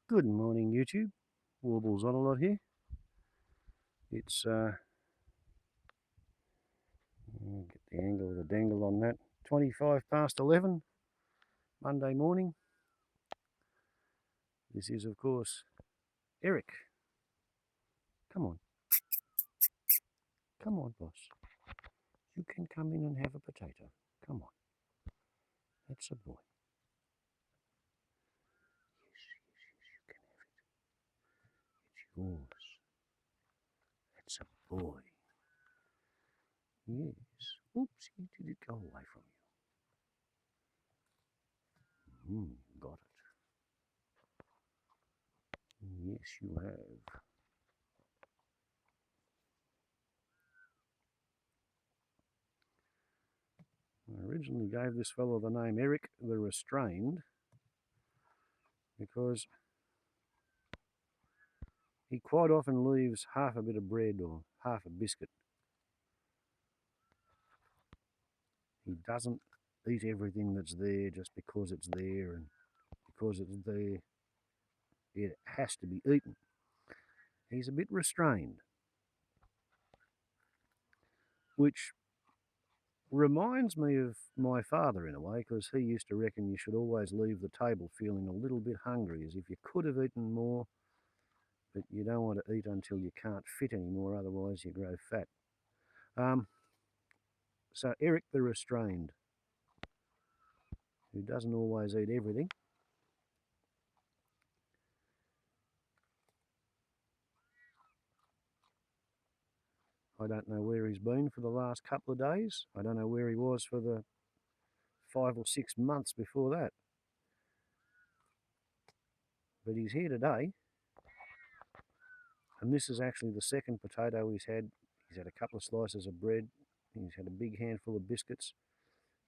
Good morning, YouTube. Warbles on a lot here. It's get the angle of the dangle on that. 25 past 11, Monday morning. This is, of course, Eric. Come on, come on, boss. You can come in and have a potato. Come on, that's a boy. Yes, you can have it. It's yours. That's a boy. Yes. Oopsie, did it go away from you? Got it. Yes, you have. I originally gave this fellow the name Eric the Restrained because he quite often leaves half a bit of bread or half a biscuit. He doesn't eat everything that's there just because it's there and because it's there. It has to be eaten. He's a bit restrained, which reminds me of my father in a way, because he used to reckon you should always leave the table feeling a little bit hungry, as if you could have eaten more, but you don't want to eat until you can't fit anymore, otherwise you grow fat. So Eric the Restrained, who doesn't always eat everything. I don't know where he's been for the last couple of days. I don't know where he was for the 5 or 6 months before that. But he's here today. And this is actually the second potato he's had. He's had a couple of slices of bread. He's had a big handful of biscuits.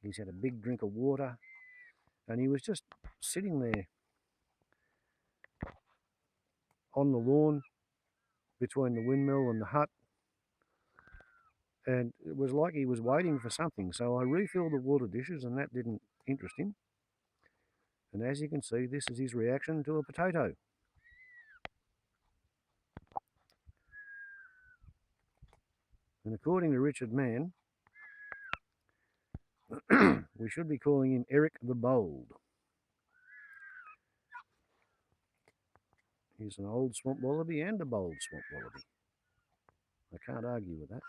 He's had a big drink of water. And he was just sitting there on the lawn between the windmill and the hut. And it was like he was waiting for something. So I refilled the water dishes, and that didn't interest him. And as you can see, this is his reaction to a potato. And according to Richard Mann, we should be calling him Eric the Bold. He's an old swamp wallaby and a bold swamp wallaby. I can't argue with that.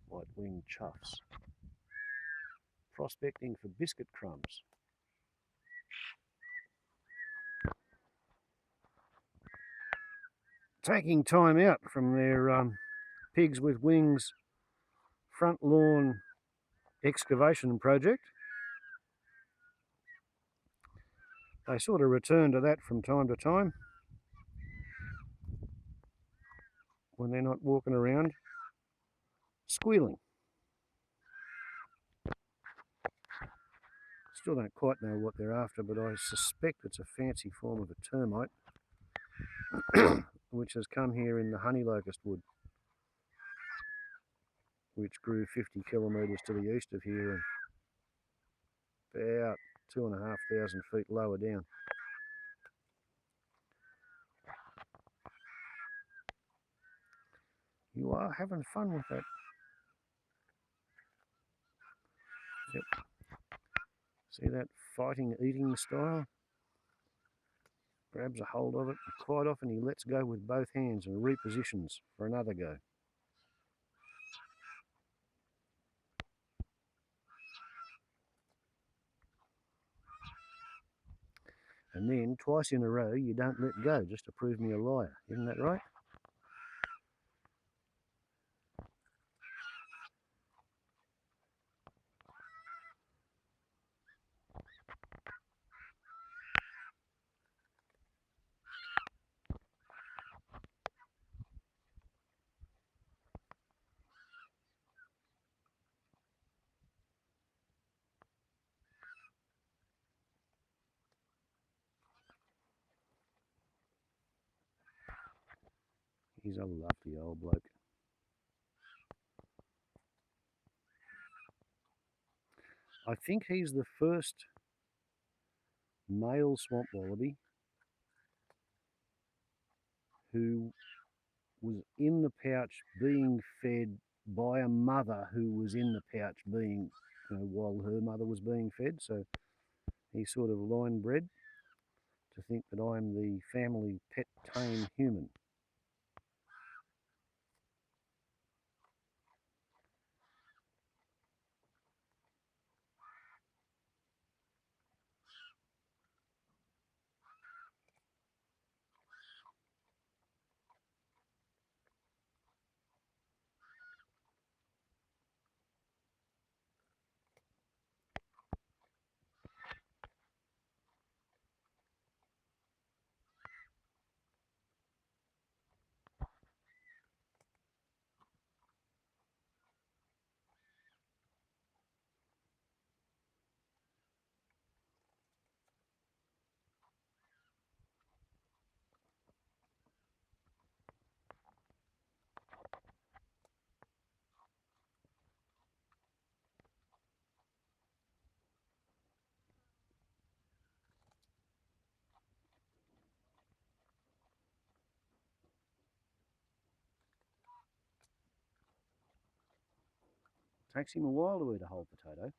White-winged choughs. Prospecting for biscuit crumbs. Taking time out from their Pigs with Wings front lawn excavation project. They sort of return to that from time to time when they're not walking around squealing. Still don't quite know what they're after, but I suspect it's a fancy form of a termite which has come here in the honey locust wood, which grew 50 kilometres to the east of here and about 2,500 feet lower down. You are having fun with that. Yep. See that fighting eating style? Grabs a hold of it, and quite often he lets go with both hands and repositions for another go. And then twice in a row you don't let go just to prove me a liar. Isn't that right? He's a lovely old bloke. I think he's the first male swamp wallaby who was in the pouch being fed by a mother who was in the pouch being, while her mother was being fed. So he's sort of line bred to think that I'm the family pet tame human. Takes him a while to eat a whole potato.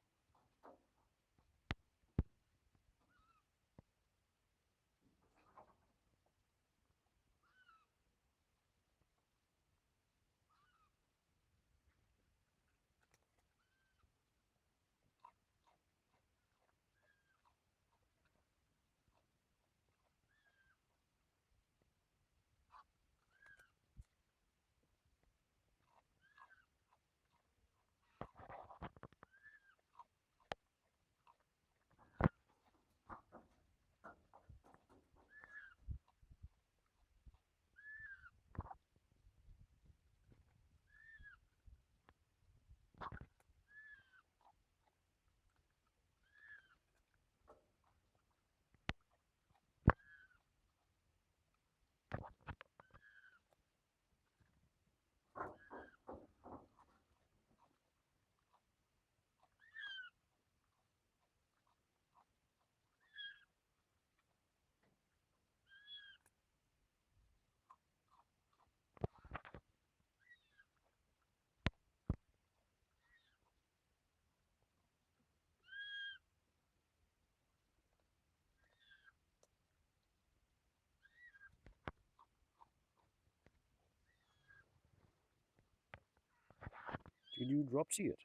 Did you dropsy it?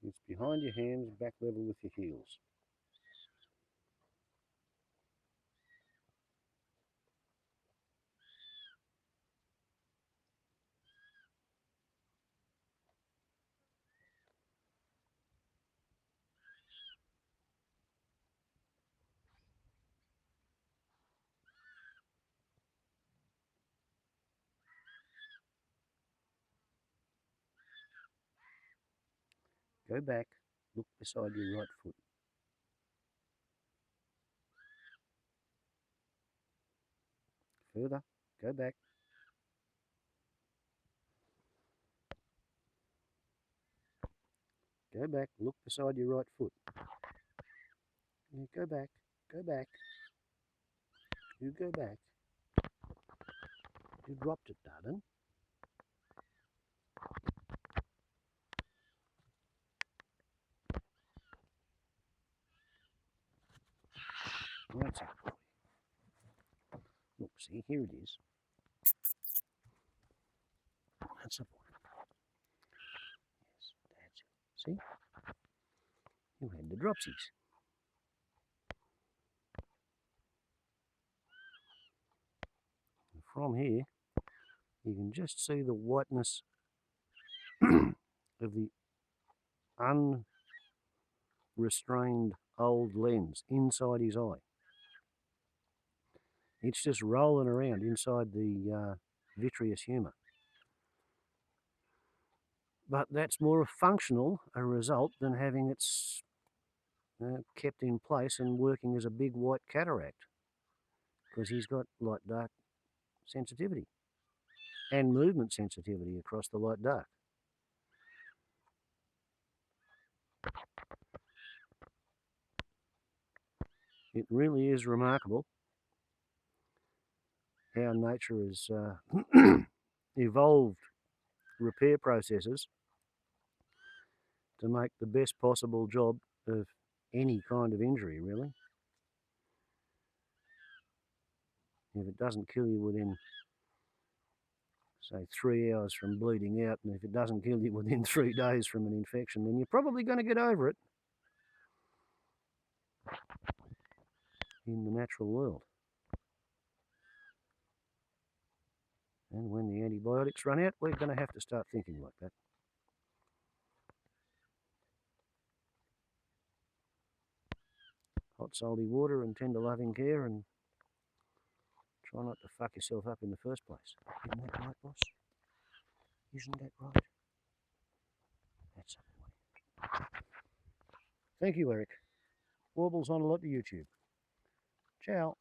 It's behind your hands, back level with your heels. Go back, look beside your right foot. Further, go back. Go back, look beside your right foot. Yeah, go back, go back. You go back. You dropped it, darling. That's a boy. Look, see, here it is. That's a boy. Yes, that's it. See? You had the dropsies. And from here, you can just see the whiteness of the unrestrained old lens inside his eye. It's just rolling around inside the vitreous humour. But that's more a functional result than having it kept in place and working as a big white cataract. because he's got light-dark sensitivity and movement sensitivity across the light-dark. It really is remarkable how nature has evolved repair processes to make the best possible job of any kind of injury, really. If it doesn't kill you within, say, 3 hours from bleeding out, and if it doesn't kill you within 3 days from an infection, then you're probably going to get over it in the natural world. And when the antibiotics run out, we're going to have to start thinking like that. Hot salty water and tender loving care, and try not to fuck yourself up in the first place. Isn't that right, boss? Isn't that right? That's a boy. Thank you, Eric. Warbles on a lot to YouTube. Ciao.